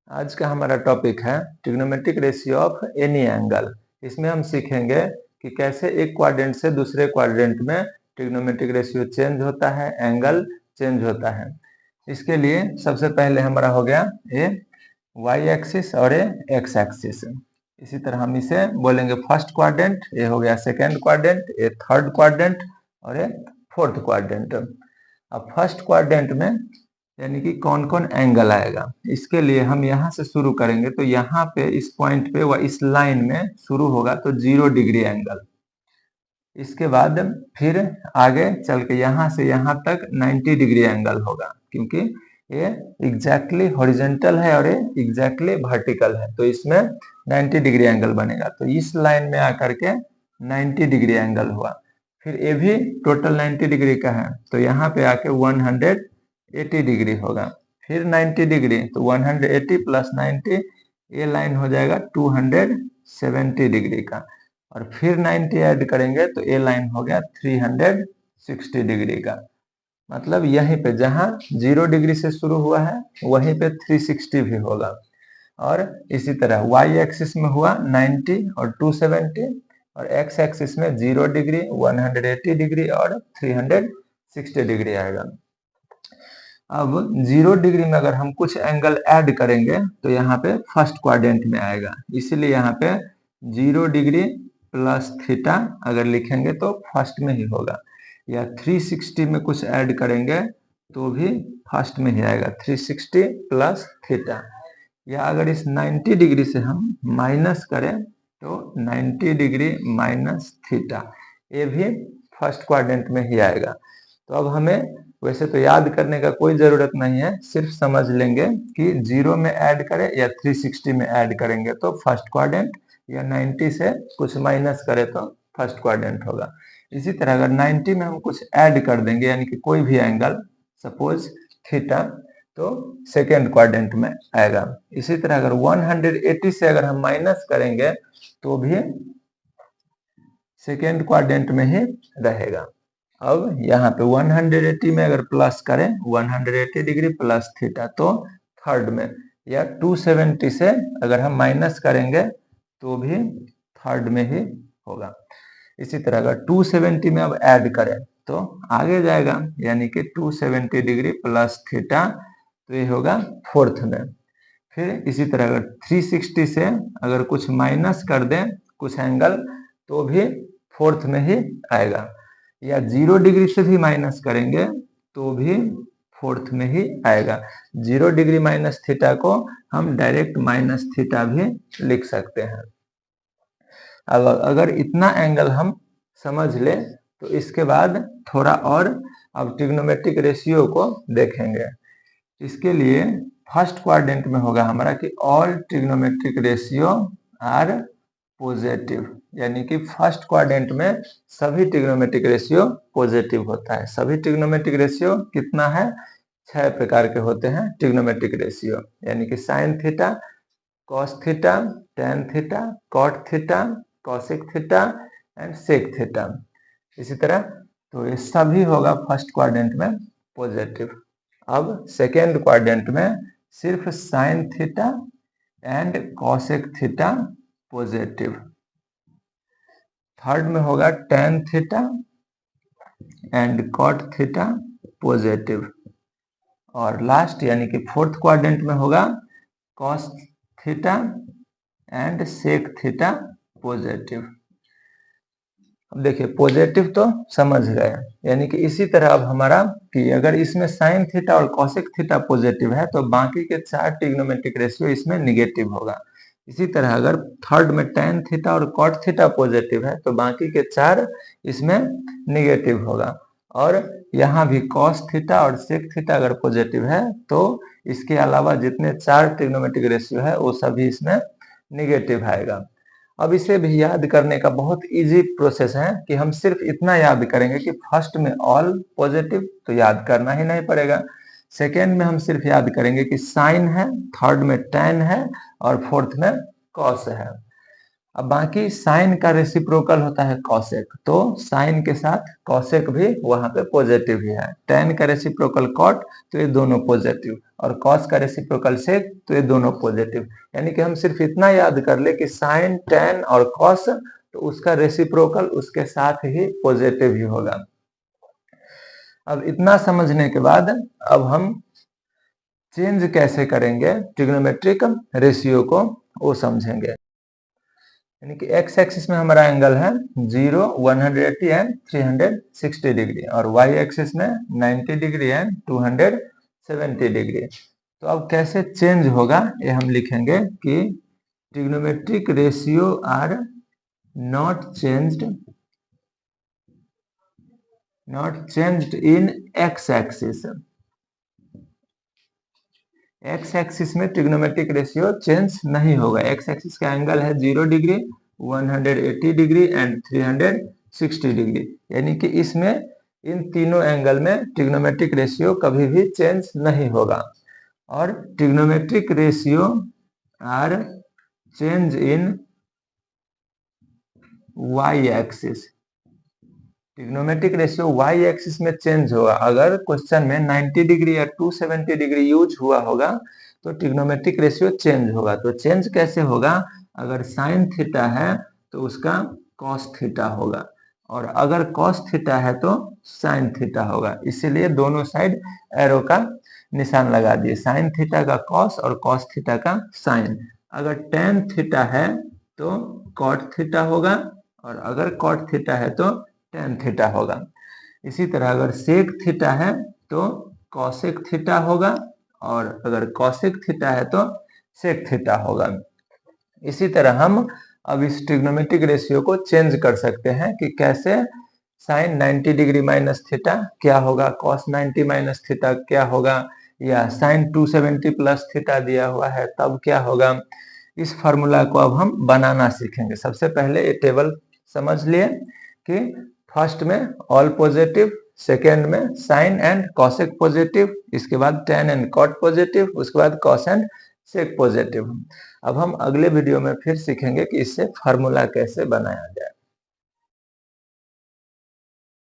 आज का हमारा टॉपिक है trigonometric ratio of any angle. इसमें हम सीखेंगे कि कैसे एक क्वाड्रेंट से दूसरे क्वाड्रेंट में ट्रिग्नोमेट्रिक रेशियो चेंज होता है, एंगल चेंज होता है। इसके लिए सबसे पहले हमारा हो गया ये वाई एक्सिस और ये एक्स एक्सिस। इसी तरह हम इसे बोलेंगे फर्स्ट क्वाड्रेंट, ये हो गया सेकेंड क्वाड्रेंट, ये थर्ड क्वाड्रेंट और ये फोर्थ क्वाड्रेंट। अब फर्स्ट क्वाड्रेंट में यानी कि कौन कौन एंगल आएगा, इसके लिए हम यहाँ से शुरू करेंगे। तो यहाँ पे इस पॉइंट पे व इस लाइन में शुरू होगा तो 0 डिग्री एंगल। इसके बाद फिर आगे चल के यहाँ से यहाँ तक 90 डिग्री एंगल होगा, क्योंकि ये एग्जैक्टली हॉरिजॉन्टल है और ये एग्जैक्टली वर्टिकल है, तो इसमें 90 डिग्री एंगल बनेगा। तो इस लाइन में आकर के 90 डिग्री एंगल हुआ। फिर ये भी टोटल 90 डिग्री का है, तो यहाँ पे आके 180 डिग्री होगा। फिर 90 डिग्री, तो 180 प्लस 90, ये लाइन हो जाएगा 270 डिग्री का। और फिर 90 ऐड करेंगे तो ये लाइन हो गया 360 डिग्री का। मतलब यहीं पे जहां 0 डिग्री से शुरू हुआ है वहीं पे 360 भी होगा। और इसी तरह y एक्सिस में हुआ 90 और 270, और x एक्सिस में 0 डिग्री, 180 डिग्री और 360 डिग्री आएगा। अब 0 डिग्री में अगर हम कुछ एंगल ऐड करेंगे तो यहाँ पे फर्स्ट क्वाड्रेंट में आएगा, इसलिए यहाँ पे 0 डिग्री प्लस थीटा अगर लिखेंगे तो फर्स्ट में ही होगा। या 360 में कुछ ऐड करेंगे तो भी फर्स्ट में ही आएगा, 360 प्लस थीटा। या अगर इस 90 डिग्री से हम माइनस करें तो 90 डिग्री माइनस थीटा, ये भी फर्स्ट क्वाड्रेंट में ही आएगा। तो अब हमें वैसे तो याद करने का कोई जरूरत नहीं है, सिर्फ समझ लेंगे कि 0 में ऐड करें या 360 में ऐड करेंगे तो फर्स्ट क्वाड्रेंट, या 90 से कुछ माइनस करें तो फर्स्ट क्वाड्रेंट होगा। इसी तरह अगर 90 में हम कुछ ऐड कर देंगे यानी कि कोई भी एंगल, सपोज थीटा, तो सेकेंड क्वाड्रेंट में आएगा। इसी तरह अगर 180 से अगर हम माइनस करेंगे तो भी सेकेंड क्वाड्रेंट में ही रहेगा। अब यहाँ पे 180 में अगर प्लस करें 180 डिग्री प्लस थीटा तो थर्ड में, या 270 से अगर हम माइनस करेंगे तो भी थर्ड में ही होगा। इसी तरह अगर 270 में अब ऐड करें तो आगे जाएगा, यानी कि 270 डिग्री प्लस थीटा, तो ये होगा फोर्थ में। फिर इसी तरह अगर 360 से अगर कुछ माइनस कर दें कुछ एंगल तो भी फोर्थ में ही आएगा। या 0 डिग्री से भी माइनस करेंगे तो भी फोर्थ में ही आएगा। 0 डिग्री माइनस थीटा को हम डायरेक्ट माइनस थीटा भी लिख सकते हैं। अब अगर इतना एंगल हम समझ ले तो इसके बाद थोड़ा और अब ट्रिग्नोमेट्रिक रेशियो को देखेंगे। इसके लिए फर्स्ट क्वाड्रेंट में होगा हमारा कि all trigonometric ratio are positive, यानी कि फर्स्ट क्वाड्रेंट में सभी ट्रिग्नोमेट्रिक रेशियो पॉजिटिव होता है। सभी ट्रिग्नोमेट्रिक रेशियो कितना है, 6 प्रकार के होते हैं ट्रिग्नोमेट्रिक रेशियो, यानी कि sine theta, cos theta, tan theta, cot theta, cosec theta and sec theta. इसी तरह तो ये सभी होगा फर्स्ट क्वाड्रेंट में पॉजिटिव। अब सेकेंड क्वाड्रेंट में सिर्फ sine theta and cosec theta positive. Third में होगा tan theta and cot theta positive. और लास्ट यानी कि फोर्थ क्वाड्रेंट में होगा cos theta and sec theta positive. अब देखिए पॉजिटिव तो समझ गए, यानी कि इसी तरह अब हमारा कि अगर इसमें साइन थीटा और कॉसेक थीटा पॉजिटिव है तो बाकी के 4 ट्रिग्नोमेट्रिक रेशियो इसमें निगेटिव होगा। इसी तरह अगर थर्ड में टेन थीटा और कॉट थीटा पॉजिटिव है तो बाकी के 4 इसमें निगेटिव होगा। और यहाँ भी कॉस थीटा और सेक थीटा अगर पॉजिटिव है तो इसके अलावा जितने 4 ट्रिग्नोमेट्रिक रेशियो है वो सभी इसमें निगेटिव आएगा। अब इसे भी याद करने का बहुत इजी प्रोसेस है कि हम सिर्फ इतना याद करेंगे कि फर्स्ट में ऑल पॉजिटिव तो याद करना ही नहीं पड़ेगा। सेकेंड में हम सिर्फ याद करेंगे कि साइन है, थर्ड में टेन है और फोर्थ में कॉस है। अब बाकी साइन का रेसिप्रोकल होता है कॉसेक, तो साइन के साथ कॉसेक भी वहां पे पॉजिटिव ही है। टेन का रेसिप्रोकल कॉट, तो ये दोनों पॉजिटिव। और कॉस का रेसिप्रोकल सेक, तो ये दोनों पॉजिटिव। यानी कि हम सिर्फ इतना याद कर ले कि साइन, टेन और कॉस, तो उसका रेसिप्रोकल उसके साथ ही पॉजिटिव ही होगा। अब इतना समझने के बाद अब हम चेंज कैसे करेंगे ट्रिग्नोमेट्रिक रेशियो को, वो समझेंगे। यानी कि एक्स एक्सिस में हमारा एंगल है 0, 180 एंड 360 डिग्री, और वाई एक्सिस में 90 डिग्री एंड 270 डिग्री। तो अब कैसे चेंज होगा ये हम लिखेंगे कि trigonometric ratio are not changed in X axis. X axis में ट्रिग्नोमेट्रिक रेशियो चेंज नहीं होगा। एक्स एक्सिस का एंगल है 0 डिग्री, 180 डिग्री एंड 360 डिग्री। यानी कि इसमें इन तीनों एंगल में ट्रिग्नोमेट्रिक रेशियो कभी भी चेंज नहीं होगा। और trigonometric ratio are change in Y axis. Trigonometric ratio Y axis में चेंज होगा। अगर क्वेश्चन में 90 डिग्री या 270 डिग्री यूज हुआ होगा तो ट्रिग्नोमेट्रिक रेशियो चेंज होगा। तो चेंज कैसे होगा? अगर साइन थीटा है तो उसका कॉस थीटा होगा, और अगर कॉस थीटा है तो साइन थीटा होगा। इसीलिए दोनों साइड एरो का निशान लगा दिए, साइन थीटा का कॉस और कॉस थीटा का साइन। अगर टेन थीटा है तो कॉट थीटा होगा, और अगर कॉट थीटा है तो टेन थीटा होगा। इसी तरह अगर सेक थीटा है तो कॉसेक थीटा होगा, और अगर कॉसेक थीटा है तो सेक थीटा होगा। इसी तरह हम अब इस ट्रिग्नोमेट्रिक रेशियो को चेंज कर सकते हैं कि कैसे साइन 90 डिग्री माइनस थीटा क्या होगा, कॉस 90 माइनस थीटा क्या होगा, या साइन 270 प्लस थीटा दिया हुआ है तब क्या होगा। इस फॉर्मूला को अब हम बनाना सीखेंगे। सबसे पहले ये टेबल समझ लिए कि फर्स्ट में ऑल पॉजिटिव, सेकेंड में साइन एंड कॉसेक पॉजिटिव, इसके बाद टेन एंड कॉट पॉजिटिव, उसके बाद कॉस एंड सेक पॉजिटिव। अब हम अगले वीडियो में फिर सीखेंगे कि इससे फार्मूला कैसे बनाया जाए।